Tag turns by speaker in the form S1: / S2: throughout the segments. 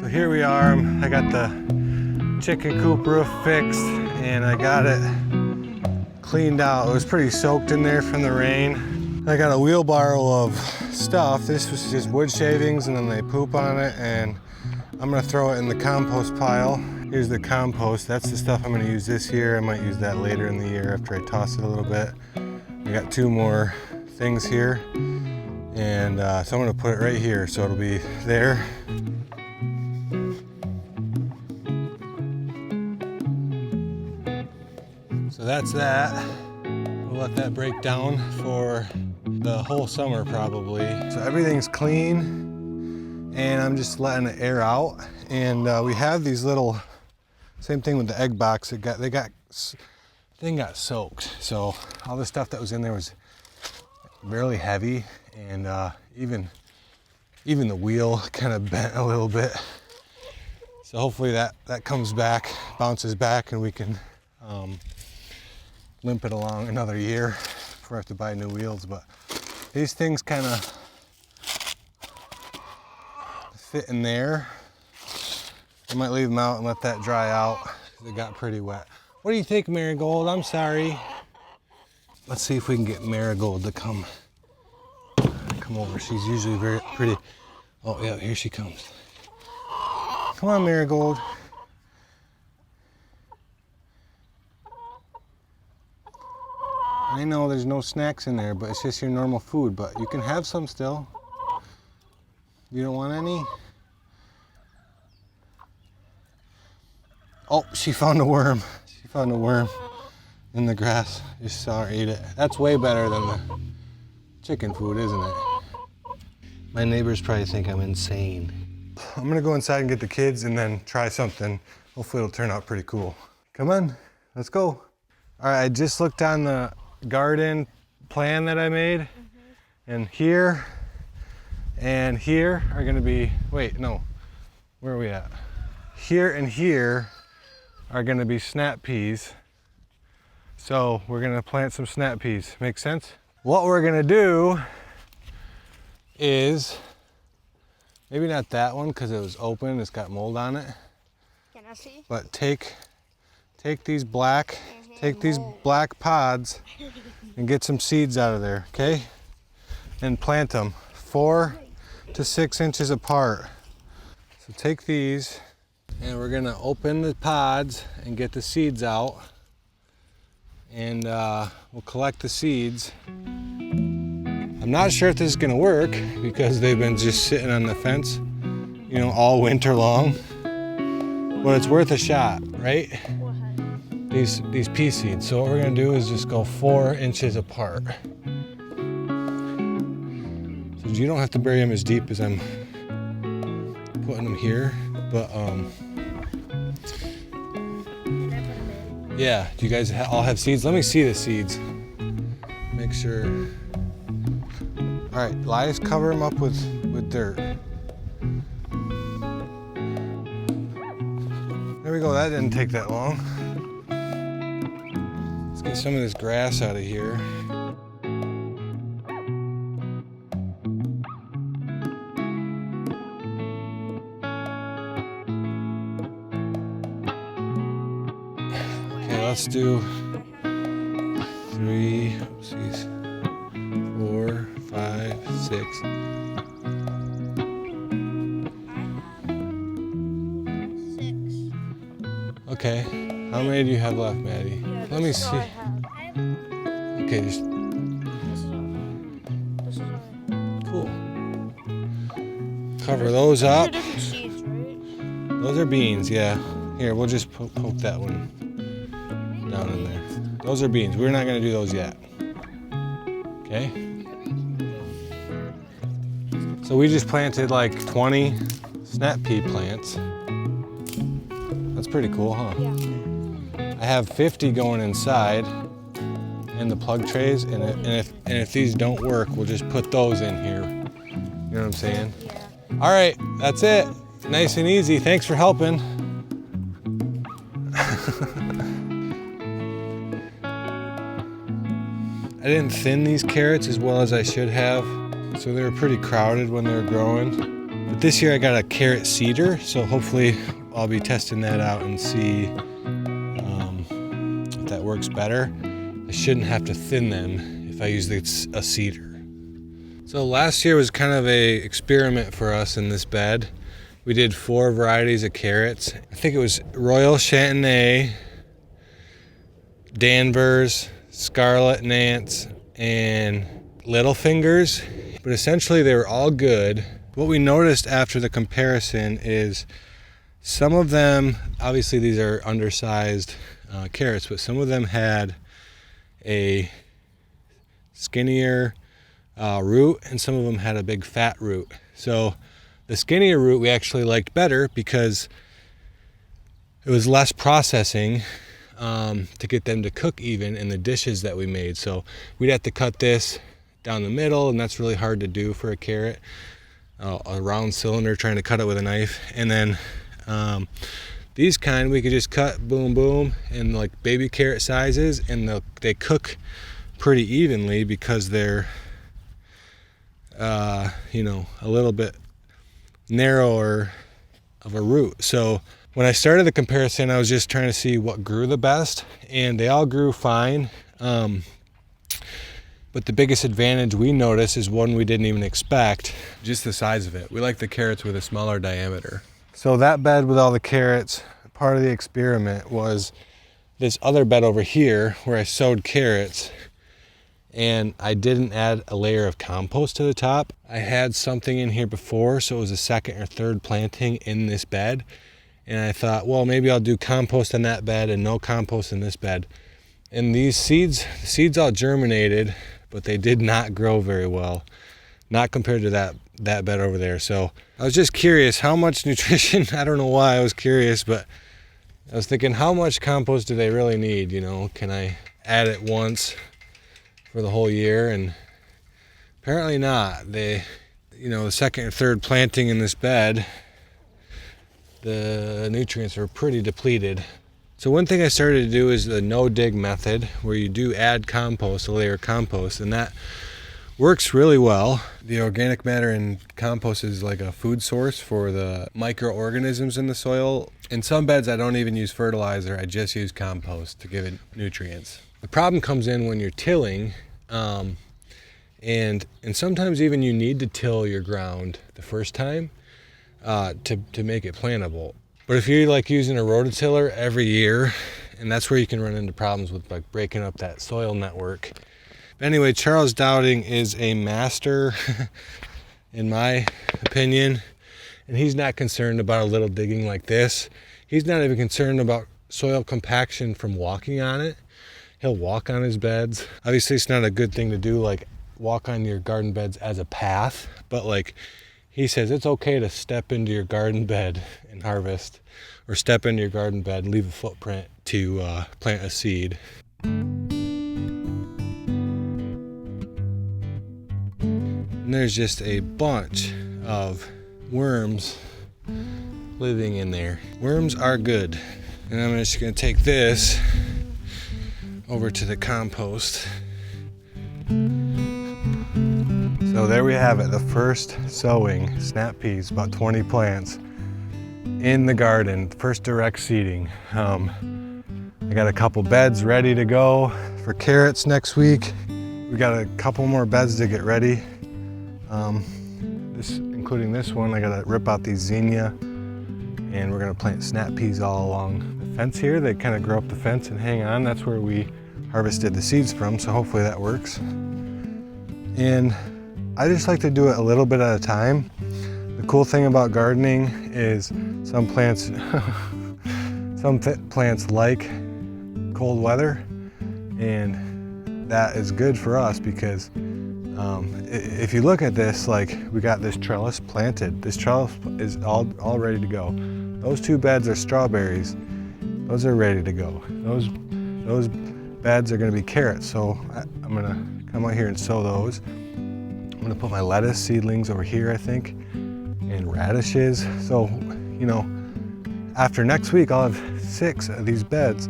S1: So here we are. I got the chicken coop roof fixed and I got it cleaned out. It was pretty soaked in there from the rain. I got a wheelbarrow of stuff. This was just wood shavings and then they poop on it, and I'm gonna throw it in the compost pile. Here's the compost. That's the stuff I'm gonna use this year. I might use that later in the year after I toss it a little bit. I got 2 more things here. And so I'm gonna put it right here so it'll be there. So that's that. We'll let that break down for the whole summer probably. So everything's clean and I'm just letting it air out. And we have these little, same thing with the egg box. Thing got soaked. So all the stuff that was in there was really heavy, and even the wheel kind of bent a little bit. So hopefully that comes back, bounces back, and we can limp it along another year before I have to buy new wheels. But these things kind of fit in there. I might leave them out and let that dry out. They got pretty wet. What do you think, Marigold? I'm sorry. Let's see if we can get Marigold to come over. She's usually very pretty. Oh yeah, here she comes. Come on, Marigold. I know there's no snacks in there, but it's just your normal food, but you can have some still. You don't want any? Oh, she found a worm. She found a worm in the grass. Just saw her eat it. That's way better than the chicken food, isn't it? My neighbors probably think I'm insane. I'm gonna go inside and get the kids and then try something. Hopefully it'll turn out pretty cool. Come on, let's go. All right, I just looked on the garden plan that I made. And here are gonna be, wait, no, where are we at? Here and here are gonna be snap peas. So we're gonna plant some snap peas. Make sense? What we're gonna do is, maybe not that one because it was open, it's got mold on it.
S2: Can I see?
S1: But take these black pods and get some seeds out of there, okay? And plant them 4 to 6 inches apart. So take these and we're gonna open the pods and get the seeds out, and we'll collect the seeds. I'm not sure if this is gonna work because they've been just sitting on the fence, you know, all winter long. But it's worth a shot, right? These pea seeds. So what we're gonna do is just go 4 inches apart. So you don't have to bury them as deep as I'm putting them here, but yeah. Do you guys all have seeds? Let me see the seeds. Make sure. All right, Elias, cover them up with dirt. There we go, that didn't take that long. Let's get some of this grass out of here. Okay, let's do 3, oopsies. 4, 5, 6. Okay, how many do you have left, Maddie?
S2: Yeah,
S1: let me see. Okay, just. Cool. Cover those up.
S2: Seeds, right?
S1: Those are beans, yeah. Here, we'll just poke that one down in there. Those are beans. We're not gonna do those yet. Okay? So we just planted like 20 snap pea plants. That's pretty cool, huh?
S2: Yeah.
S1: I have 50 going inside in the plug trays, and if these don't work, we'll just put those in here. You know what I'm saying?
S2: Yeah.
S1: All right, that's it. Nice and easy. Thanks for helping. I didn't thin these carrots as well as I should have, so they were pretty crowded when they were growing. But this year I got a carrot seeder, so hopefully I'll be testing that out and see if that works better. I shouldn't have to thin them if I use a seeder. So last year was kind of a experiment for us in this bed. We did 4 varieties of carrots. I think it was Royal Chantenay, Danvers, Scarlet Nance, and Little Fingers. But essentially they were all good. What we noticed after the comparison is some of them, obviously these are undersized carrots, but some of them had a skinnier root and some of them had a big fat root. So the skinnier root we actually liked better because it was less processing to get them to cook even in the dishes that we made. So we'd have to cut this down the middle, and that's really hard to do for a carrot. A round cylinder trying to cut it with a knife. And then these kind we could just cut boom boom in like baby carrot sizes, and they cook pretty evenly because they're you know, a little bit narrower of a root. So when I started the comparison, I was just trying to see what grew the best, and they all grew fine. But the biggest advantage we noticed is one we didn't even expect, just the size of it. We like the carrots with a smaller diameter. So that bed with all the carrots, part of the experiment was this other bed over here where I sowed carrots, and I didn't add a layer of compost to the top. I had something in here before, so it was a second or third planting in this bed. And I thought, well, maybe I'll do compost on that bed and no compost in this bed. And these seeds, the seeds all germinated, but they did not grow very well, not compared to that bed over there. So I was just curious how much nutrition, I don't know why I was curious, but I was thinking, how much compost do they really need? You know, can I add it once for the whole year? And apparently not. They, you know, the second or third planting in this bed, the nutrients are pretty depleted. So one thing I started to do is the no-dig method, where you do add compost, a layer of compost, and that works really well. The organic matter in compost is like a food source for the microorganisms in the soil. In some beds I don't even use fertilizer, I just use compost to give it nutrients. The problem comes in when you're tilling, and sometimes even you need to till your ground the first time to make it plantable. But if you're like using a rototiller every year, and that's where you can run into problems with like breaking up that soil network. But anyway, Charles Dowding is a master in my opinion, and he's not concerned about a little digging like this. He's not even concerned about soil compaction from walking on it. He'll walk on his beds. Obviously it's not a good thing to do, like walk on your garden beds as a path, but like he says it's okay to step into your garden bed and harvest, or step into your garden bed and leave a footprint to plant a seed. And there's just a bunch of worms living in there. Worms are good. And I'm just gonna take this over to the compost. So there we have it, the first sowing, snap peas, about 20 plants in the garden, first direct seeding. I got a couple beds ready to go for carrots next week. We got a couple more beds to get ready. Including this one, I gotta rip out these zinnia, and we're gonna plant snap peas all along the fence here. They kind of grow up the fence and hang on. That's where we harvested the seeds from, so hopefully that works. And I just like to do it a little bit at a time. The cool thing about gardening is some plants like cold weather, and that is good for us because if you look at this, like we got this trellis planted. This trellis is all ready to go. Those 2 beds are strawberries. Those are ready to go. Those beds are gonna be carrots. So I'm gonna come out here and sow those. I'm gonna put my lettuce seedlings over here, I think, and radishes. So, you know, after next week, I'll have 6 of these beds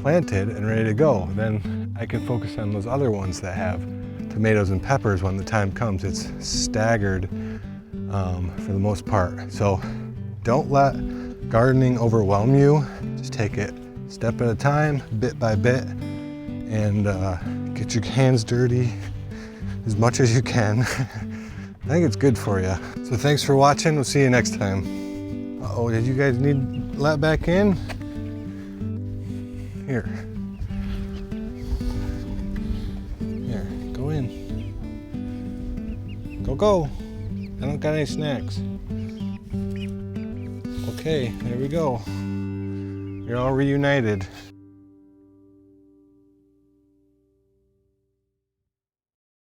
S1: planted and ready to go. Then I can focus on those other ones that have tomatoes and peppers when the time comes. It's staggered for the most part. So don't let gardening overwhelm you. Just take it step at a time, bit by bit, and get your hands dirty as much as you can. I think it's good for you. So thanks for watching. We'll see you next time. Uh-oh, did you guys need let back in? Here. Here, go in. Go. I don't got any snacks. Okay, there we go. You're all reunited.